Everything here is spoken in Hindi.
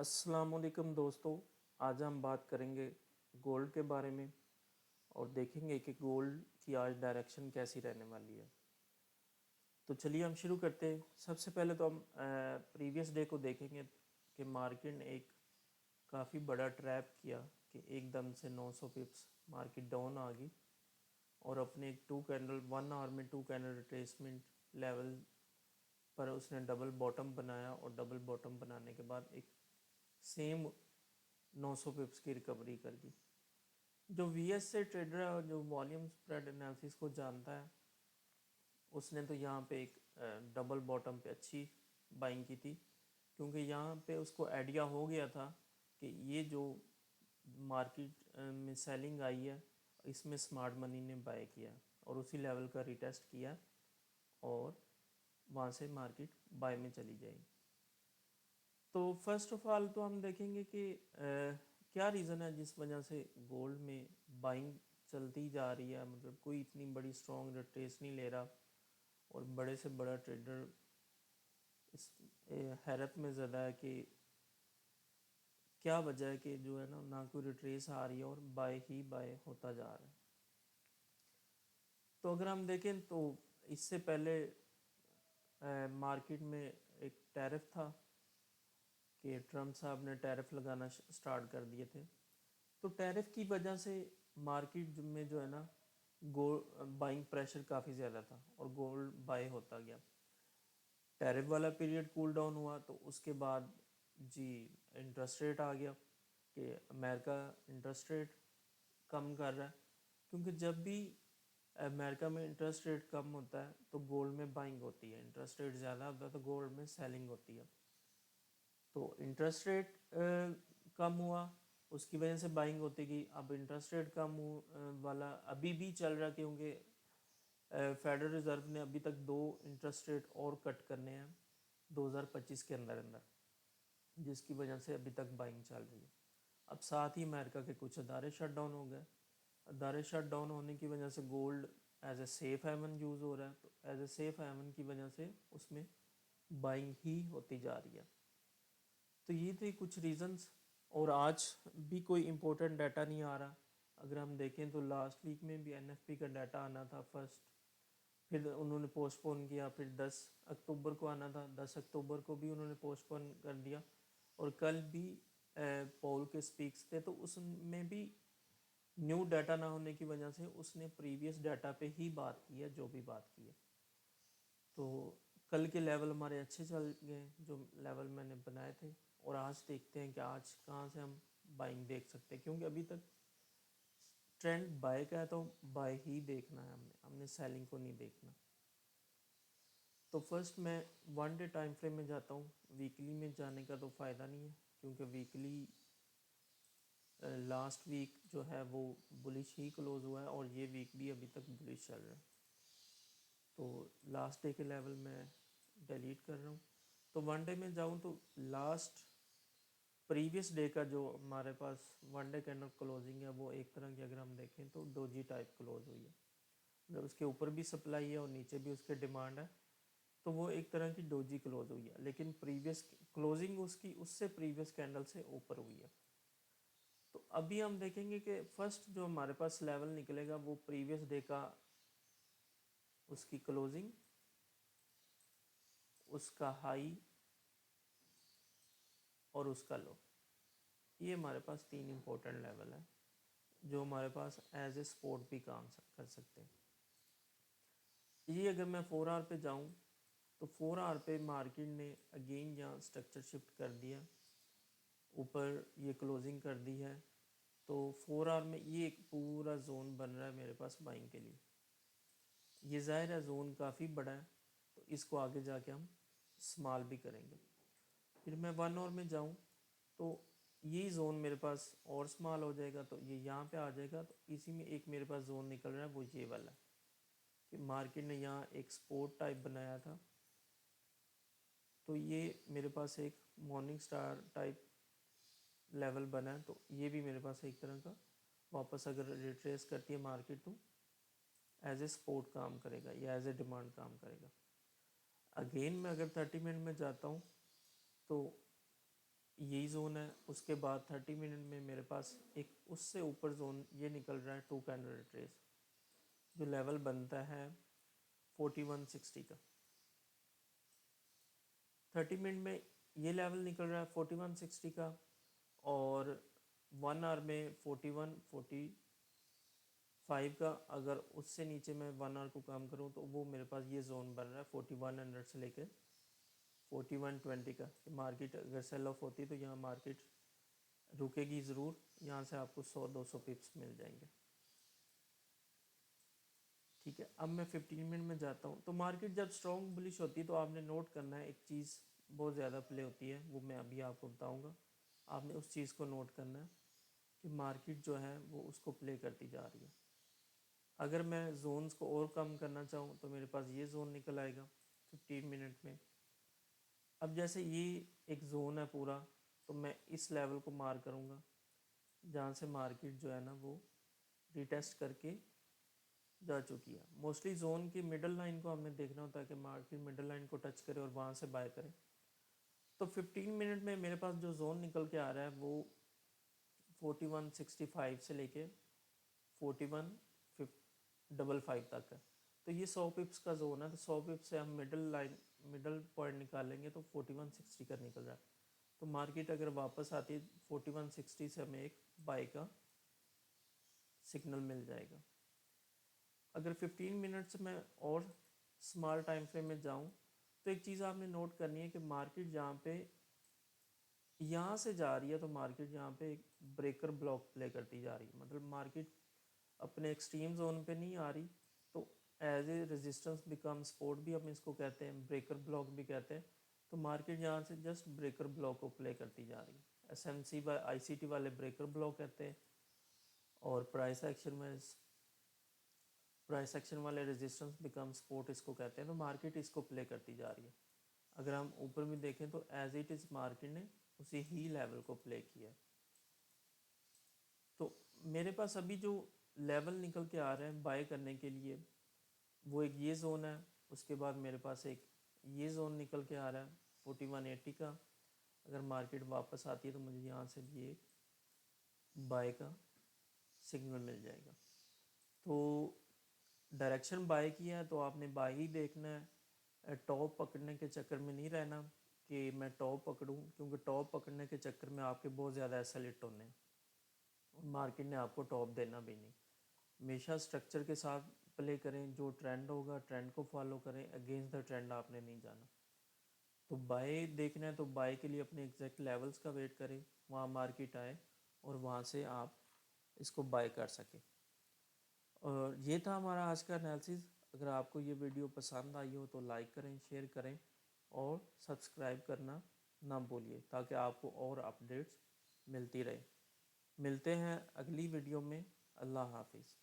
अस्सलाम वालेकुम दोस्तों। आज हम बात करेंगे गोल्ड के बारे में और देखेंगे कि गोल्ड की आज डायरेक्शन कैसी रहने वाली है। तो चलिए हम शुरू करते हैं। सबसे पहले तो हम प्रीवियस डे को देखेंगे कि मार्केट ने एक काफ़ी बड़ा ट्रैप किया कि एकदम से 900 पिप्स मार्केट डाउन आ गई और अपने एक 1 आवर में 2 कैंडल रिट्रेसमेंट लेवल पर उसने डबल बॉटम बनाया और डबल बॉटम बनाने के बाद एक सेम 900 पिप्स की रिकवरी कर दी। जो वीएस से ट्रेडर है और जो वॉल्यूम स्प्रेड एनालिसिस को जानता है उसने तो यहाँ पे एक डबल बॉटम पे अच्छी बाइंग की थी, क्योंकि यहाँ पे उसको आइडिया हो गया था कि ये जो मार्केट में सेलिंग आई है इसमें स्मार्ट मनी ने बाय किया और उसी लेवल का रिटेस्ट किया और वहाँ से मार्केट बाय में चली जाएगी। तो फर्स्ट ऑफ ऑल तो हम देखेंगे कि क्या रीज़न है जिस वजह से गोल्ड में बाइंग चलती जा रही है। मतलब कोई इतनी बड़ी स्ट्रॉन्ग रिट्रेस नहीं ले रहा और बड़े से बड़ा ट्रेडर इस हैरत में ज़्यादा है कि क्या वजह है कि जो है ना कोई रिट्रेस आ रही है और बाय ही बाय होता जा रहा है। तो अगर हम देखें तो इससे पहले मार्केट में एक टैरिफ था कि ट्रम्प साहब ने टैरिफ लगाना स्टार्ट कर दिए थे। तो टैरिफ की वजह से मार्केट में जो है ना गोल्ड बाइंग प्रेशर काफ़ी ज़्यादा था और गोल्ड बाय होता गया। टैरिफ वाला पीरियड कूल डाउन हुआ तो उसके बाद जी इंटरेस्ट रेट आ गया कि अमेरिका इंटरेस्ट रेट कम कर रहा है, क्योंकि जब भी अमेरिका में इंटरेस्ट रेट कम होता है तो गोल्ड में बाइंग होती है, इंटरेस्ट रेट ज़्यादा होता है तो गोल्ड में सेलिंग होती है। तो इंटरेस्ट रेट कम हुआ उसकी वजह से बाइंग होती गई। अब इंटरेस्ट रेट वाला अभी भी चल रहा, क्योंकि फेडरल रिज़र्व ने अभी तक 2 इंटरेस्ट रेट और कट करने हैं 2025 के अंदर अंदर, जिसकी वजह से अभी तक बाइंग चल रही है। अब साथ ही अमेरिका के कुछ अदारे शट डाउन हो गए। अदारे शट डाउन होने की वजह से gold as a safe haven use हो रहा है। तो एज ए सेफ़ हेवन की वजह से उसमें बाइंग ही होती जा रही है। तो ये थे कुछ रीज़न्स। और आज भी कोई इम्पोर्टेंट डाटा नहीं आ रहा। अगर हम देखें तो लास्ट वीक में भी एनएफपी का डाटा आना था फर्स्ट, फिर उन्होंने पोस्टपोन किया, फिर 10 अक्टूबर को आना था, 10 अक्टूबर को भी उन्होंने पोस्टपोन कर दिया। और कल भी पॉल के स्पीक्स थे तो उसमें भी न्यू डाटा ना होने की वजह से उसने प्रीवियस डाटा पे ही बात की है जो भी बात की है। तो कल के लेवल हमारे अच्छे चल गए जो लेवल मैंने बनाए थे। और आज देखते हैं कि आज कहाँ से हम बाइंग देख सकते हैं, क्योंकि अभी तक ट्रेंड बाय का है तो बाय ही देखना है, हमने सेलिंग को नहीं देखना। तो फर्स्ट मैं 1 डे टाइम फ्रेम में जाता हूँ। वीकली में जाने का तो फ़ायदा नहीं है, क्योंकि वीकली लास्ट वीक जो है वो बुलिश ही क्लोज हुआ है और ये वीक भी अभी तक बुलिश चल रहा है। तो लास्ट डे के लेवल मैं डिलीट कर रहा हूँ। तो 1 डे में जाऊँ तो लास्ट प्रीवियस डे का जो हमारे पास 1 डे कैंडल क्लोजिंग है वो एक तरह की अगर हम देखें तो डोजी टाइप क्लोज हुई है। मतलब उसके ऊपर भी सप्लाई है और नीचे भी उसके डिमांड है, तो वो एक तरह की डोजी क्लोज हुई है। लेकिन प्रीवियस क्लोजिंग उसकी उससे प्रीवियस कैंडल से ऊपर हुई है। तो अभी हम देखेंगे कि फर्स्ट जो हमारे पास लेवल निकलेगा वो प्रीवियस डे का उसकी क्लोजिंग, उसका हाई और उसका लो। ये हमारे पास 3 इम्पोर्टेंट लेवल है जो हमारे पास एज ए सपोर्ट भी काम कर सकते हैं। ये अगर मैं 4 आवर पे जाऊँ तो 4 आवर पे मार्केट ने अगेन यहाँ स्ट्रक्चर शिफ्ट कर दिया, ऊपर ये क्लोजिंग कर दी है। तो 4 आवर में ये एक पूरा जोन बन रहा है मेरे पास बाइंग के लिए। ये ज़ाहिर है जोन काफ़ी बड़ा है तो इसको आगे जाके हम स्मॉल भी करेंगे। फिर मैं 1 आवर में जाऊँ तो ये जोन मेरे पास और स्मॉल हो जाएगा, तो ये यहाँ पे आ जाएगा। तो इसी में एक मेरे पास जोन निकल रहा है वो ये वाला, कि मार्केट ने यहाँ एक सपोर्ट टाइप बनाया था। तो ये मेरे पास एक मॉर्निंग स्टार टाइप लेवल बना है। तो ये भी मेरे पास एक तरह का वापस अगर रिट्रेस करती है मार्केट तो एज ए सपोर्ट काम करेगा या एज ए डिमांड काम करेगा। अगेन मैं अगर 30 मिनट में जाता हूँ तो यही जोन है। उसके बाद 30 मिनट में मेरे पास एक उससे ऊपर जोन ये निकल रहा है 2 कैंडल रिट्रेस, जो लेवल बनता है 4160 का। 30 मिनट में ये लेवल निकल रहा है 4160 का, और 1 आवर में 4145 का। अगर उससे नीचे मैं 1 आवर को काम करूँ तो वो मेरे पास ये जोन बन रहा है 4100 से लेकर 4120 का। मार्केट अगर सेल ऑफ होती तो यहाँ मार्केट रुकेगी ज़रूर, यहाँ से आपको 100-200 पिप्स मिल जाएंगे। ठीक है, अब मैं 15 मिनट में जाता हूँ। तो मार्केट जब स्ट्रॉन्ग बुलिश होती है तो आपने नोट करना है, एक चीज़ बहुत ज़्यादा प्ले होती है, वो मैं अभी आपको बताऊँगा। आपने उस चीज़ को नोट करना है कि मार्केट जो है वो उसको प्ले करती जा रही है। अगर मैं जोन्स को और कम करना चाहूँ तो मेरे पास ये जोन निकल आएगा 15 मिनट में। अब जैसे ये एक जोन है पूरा, तो मैं इस लेवल को मार करूँगा जहाँ से मार्केट जो है ना वो रिटेस्ट करके जा चुकी है। मोस्टली जोन की मिडल लाइन को हमने देखना होता है कि मार्केट मिडल लाइन को टच करे और वहाँ से बाय करे। तो 15 मिनट में मेरे पास जो जोन निकल के आ रहा है वो 4165 से लेके 4155 तक है। तो ये 100 पिप्स का जोन है, तो 100 पिप्स से हम मिडल पॉइंट निकालेंगे तो 4160 का निकल रहा है। तो मार्केट अगर वापस आती है 4160 से हमें एक बाय का सिग्नल मिल जाएगा। अगर 15 मिनट्स में और स्मॉल टाइम फ्रेम में जाऊं तो एक चीज़ आपने नोट करनी है कि मार्केट जहाँ पे यहाँ से जा रही है तो मार्केट यहाँ पे एक ब्रेकर ब्लॉक प्ले करती जा रही है। मतलब मार्केट अपने एक्सट्रीम जोन पे नहीं आ रही, तो as a resistance become support भी हम इसको कहते हैं, ब्रेकर ब्लॉक भी कहते हैं। तो मार्केट यहाँ से जस्ट ब्रेकर ब्लॉक को प्ले करती जा रही है। SMC व ICT वाले ब्रेकर ब्लॉक कहते हैं, और प्राइस एक्शन वाले रेजिस्टेंस बिकम सपोर्ट इसको कहते हैं। तो मार्केट इसको प्ले करती जा रही है। अगर हम ऊपर भी देखें तो एज इट इज़ मार्केट ने उसी ही लेवल को प्ले किया है। तो मेरे पास अभी जो लेवल निकल के आ रहे हैं बाय करने के लिए, वो एक ये जोन है। उसके बाद मेरे पास एक ये जोन निकल के आ रहा है 4180 का। अगर मार्केट वापस आती है तो मुझे यहाँ से भी एक बाय का सिग्नल मिल जाएगा। तो डायरेक्शन बाय किया है तो आपने बाय ही देखना है, टॉप पकड़ने के चक्कर में नहीं रहना कि मैं टॉप पकड़ूं, क्योंकि टॉप पकड़ने के चक्कर में आपके बहुत ज़्यादा एसएल हिट होने हैं, मार्केट ने आपको टॉप देना भी नहीं। हमेशा स्ट्रक्चर के साथ प्ले करें, जो ट्रेंड होगा ट्रेंड को फॉलो करें, अगेंस्ट द ट्रेंड आपने नहीं जाना। तो बाय देखना है तो बाय के लिए अपने एग्जैक्ट लेवल्स का वेट करें, वहाँ मार्केट आए और वहाँ से आप इसको बाय कर सकें। और ये था हमारा आज का एनालिसिस। अगर आपको ये वीडियो पसंद आई हो तो लाइक करें, शेयर करें और सब्सक्राइब करना ना भूलिए, ताकि आपको और अपडेट्स मिलती रहे। मिलते हैं अगली वीडियो में। अल्लाह हाफिज़।